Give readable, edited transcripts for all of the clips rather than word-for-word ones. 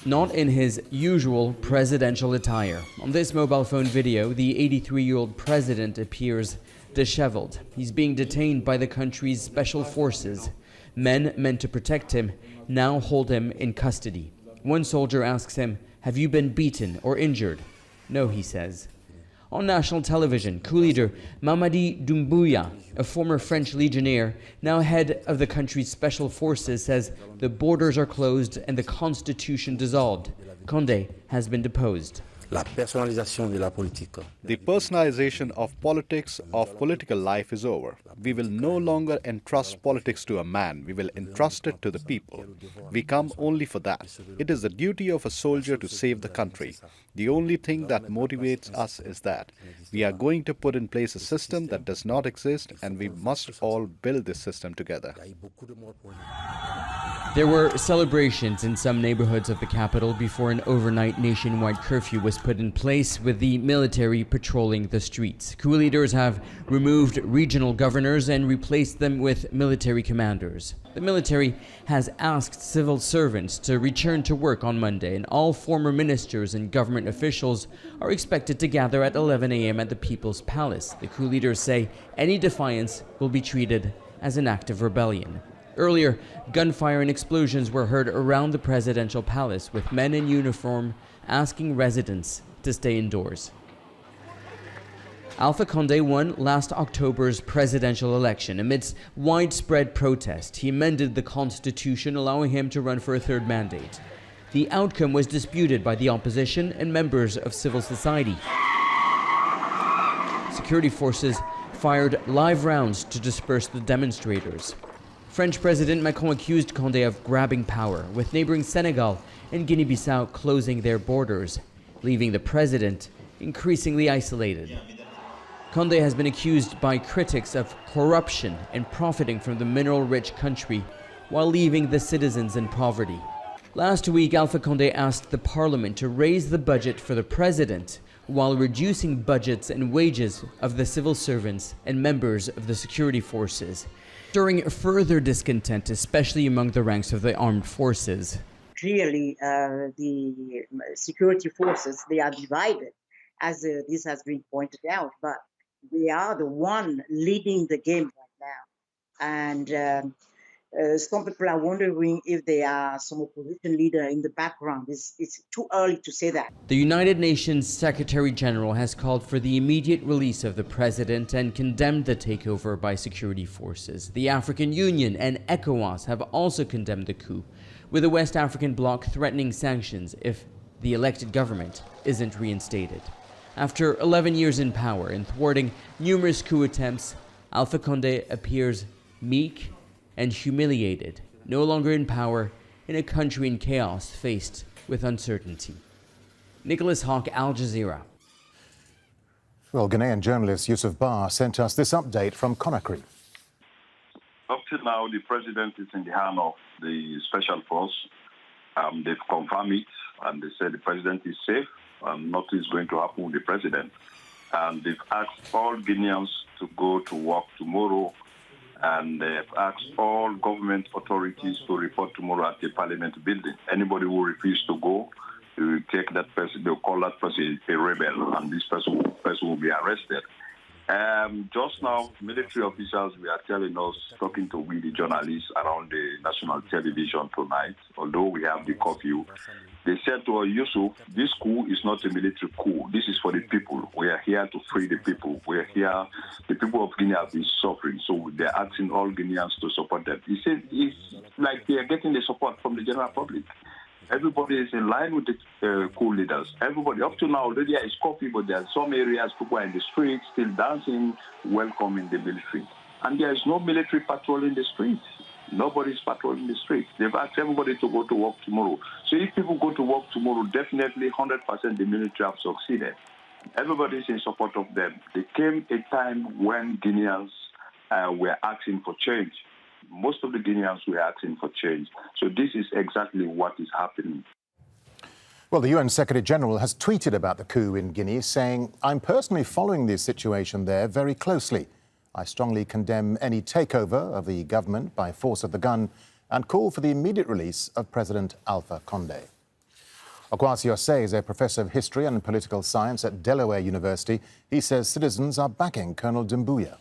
not in his usual presidential attire. On this mobile phone video, the 83-year-old president appears disheveled. He's being detained by the country's special forces. Men meant to protect him now hold him in custody. One soldier asks him, "Have you been beaten or injured?" "No," he says. On national television, coup leader Mamady Doumbouya, a former French legionnaire, now head of the country's special forces, says the borders are closed and the constitution dissolved. Conde has been deposed. La personnalisation de la politique. The personalization of politics, of political life is over. We will no longer entrust politics to a man. We will entrust it to the people. We come only for that. It is the duty of a soldier to save the country. The only thing that motivates us is that we are going to put in place a system that does not exist, and we must all build this system together. There were celebrations in some neighborhoods of the capital before an overnight nationwide curfew was put in place, with the military patrolling the streets. Coup leaders have removed regional governors and replaced them with military commanders. The military has asked civil servants to return to work on Monday, and all former ministers and government officials are expected to gather at 11 a.m. at the People's Palace. The coup leaders say any defiance will be treated as an act of rebellion. Earlier, gunfire and explosions were heard around the presidential palace, with men in uniform asking residents to stay indoors. Alpha Conde won last October's presidential election. Amidst widespread protest, he amended the constitution, allowing him to run for a third mandate. The outcome was disputed by the opposition and members of civil society. Security forces fired live rounds to disperse the demonstrators. French President Macron accused Conde of grabbing power, with neighboring Senegal and Guinea-Bissau closing their borders, leaving the president increasingly isolated. Conde has been accused by critics of corruption and profiting from the mineral-rich country while leaving the citizens in poverty. Last week, Alpha Conde asked the parliament to raise the budget for the president while reducing budgets and wages of the civil servants and members of the security forces, stirring further discontent, especially among the ranks of the armed forces. Clearly, the security forces, they are divided, as this has been pointed out, but they are the one leading the game right now. And some people are wondering if there are some opposition leader in the background. It's too early to say that. The United Nations Secretary General has called for the immediate release of the president and condemned the takeover by security forces. The African Union and ECOWAS have also condemned the coup, with the West African bloc threatening sanctions if the elected government isn't reinstated. After 11 years in power and thwarting numerous coup attempts, Alpha Conde appears meek and humiliated, no longer in power, in a country in chaos faced with uncertainty. Nicolas, Haque, Al Jazeera. Well, Ghanaian journalist Yusuf Barr sent us this update from Conakry. Up to now, the president is in the hand of the special force. They've confirmed it, and they said the president is safe, and nothing is going to happen with the president. And they've asked all Guineans to go to work tomorrow, and they've asked all government authorities to report tomorrow at the Parliament building. Anybody who refuses to go, they will take that person, they'll call that person a rebel, and this person will be arrested. Just now, military officials were telling us, talking to we, the journalists, around the national television tonight, although we have the curfew, they said to us, Yusuf, this coup is not a military coup. This is for the people. We are here to free the people. We are here. The people of Guinea have been suffering, so they're asking all Guineans to support them. He said it's like they are getting the support from the general public. Everybody is in line with the coup leaders. Everybody, up to now, already is coffee, but there are some areas people are in the streets still dancing, welcoming the military. And there is no military patrol in the streets. Nobody's patrolling the streets. They've asked everybody to go to work tomorrow. So if people go to work tomorrow, definitely 100% the military have succeeded. Everybody's in support of them. There came a time when Guineans were asking for change. Most of the Guineans were asking for change. So this is exactly what is happening. Well, the UN Secretary General has tweeted about the coup in Guinea, saying, "I'm personally following the situation there very closely. I strongly condemn any takeover of the government by force of the gun and call for the immediate release of President Alpha Conde." Okwasi Osei is a professor of history and political science at Delaware University. He says citizens are backing Colonel Doumbouya.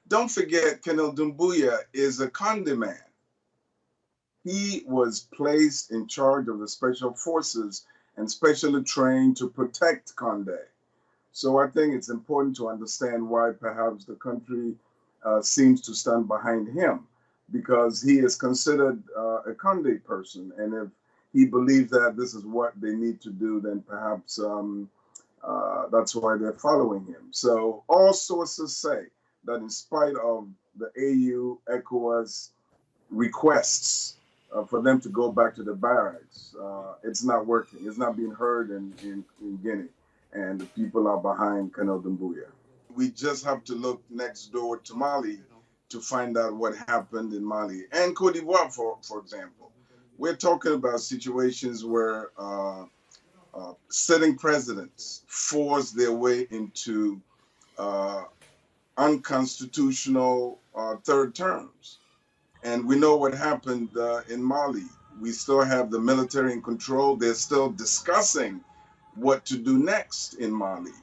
Don't forget, Colonel Doumbouya is a Conde man. He was placed in charge of the special forces and specially trained to protect Conde. So I think it's important to understand why perhaps the country seems to stand behind him, because he is considered a Conde person. And if he believes that this is what they need to do, then perhaps that's why they're following him. So all sources say that in spite of the AU, ECOWAS requests for them to go back to the barracks, it's not working. It's not being heard in Guinea, and the people are behind Colonel Doumbouya. We just have to look next door to Mali to find out what happened in Mali and Cote d'Ivoire, for example. We're talking about situations where sitting presidents force their way into unconstitutional third terms. And we know what happened in Mali. We still have the military in control. They're still discussing what to do next in Mali.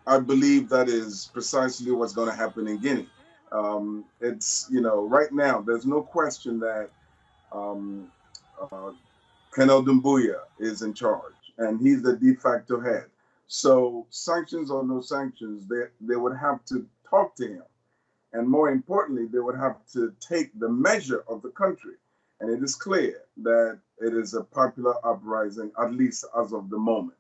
I believe that is precisely what's going to happen in Guinea. It's, right now, there's no question that Colonel Doumbouya is in charge, and he's the de facto head. So sanctions or no sanctions, they would have to talk to him. And more importantly, they would have to take the measure of the country. And it is clear that it is a popular uprising, at least as of the moment.